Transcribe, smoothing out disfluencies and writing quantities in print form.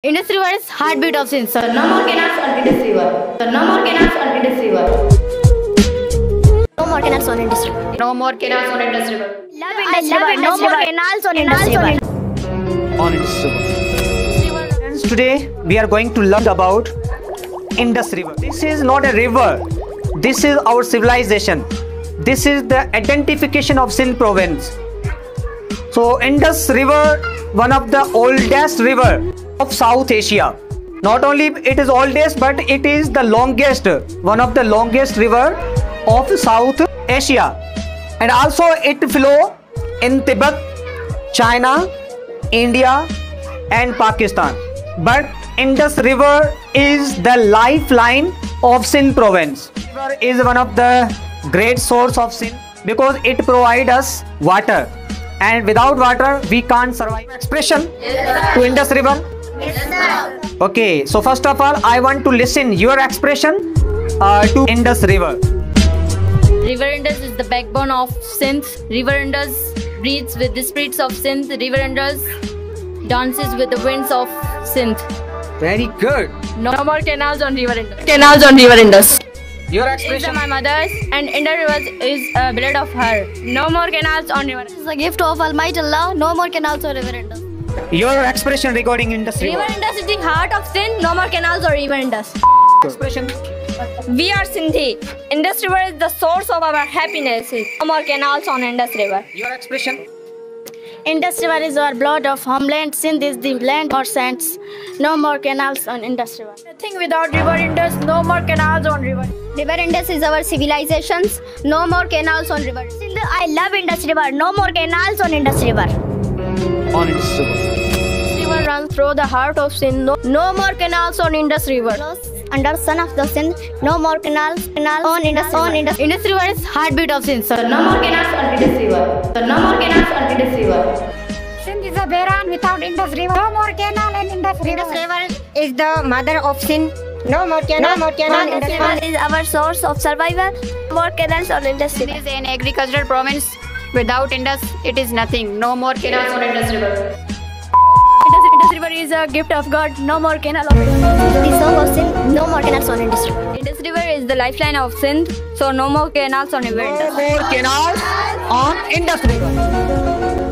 Indus River is heartbeat of Sindh. So no more canals on Indus River. So no more canals on Indus River. No more canals on Indus River. No more canals on Indus River. Love Indus River. No more canals on Indus River. On Indus River. Friends, today we are going to learn about Indus River. This is not a river. This is our civilization. This is the identification of Sindh province. So Indus River, one of the oldest river of South Asia. Not only it is oldest, but it is the longest, one of the longest river of South Asia. And also it flow in Tibet, China, India and Pakistan. But Indus River is the lifeline of Sindh province. River is one of the great source of Sindh because it provides us water. And without water, we can't survive. Expression to Indus River? Yes, okay, so first of all, I want to listen your expression to Indus River. River Indus is the backbone of Sindh. River Indus breathes with the spirits of Sindh. River Indus dances with the winds of Sindh. Very good. No more canals on River Indus. Canals on River Indus. Your expression? Is my mother's and Indus River is a blood of her. No more canals on River Indus. This is a gift of Almighty Allah. No more canals on River Indus. Your expression regarding Indus River? River Indus is the heart of Sindh. No more canals or River Indus. Expression? We are Sindhi. Indus River is the source of our happiness. No more canals on Indus River. Your expression? Indus River is our blood of homeland. Sindh is the land of saints. No more canals on Indus River. Nothing without River Indus. No more canals on River. River Indus is our civilizations. No more canals on River. Sindh, I love Indus River. No more canals on Indus River. On Indus River. River runs through the heart of Sindh. No more canals on Indus River. Under son of the Sindh, no more canals on Indus River. Indus River is heartbeat of Sindh. So no more canals on Indus River. So no more canals on Indus River. Sindh is a barren without Indus River. No more canal in Indus River. Indus River is the mother of Sindh. No more canal. No more canal. Indus River is our source of survival. No more canals on Indus River. It is an agricultural province. Without Indus, it is nothing. No more canals on Indus River. Indus River is a gift of God. No more canal on Indus River. The song of Sindh. No more canals on Indus River. Indus River is the lifeline of Sindh. So no more canals on River Indus. No more canals on Indus River.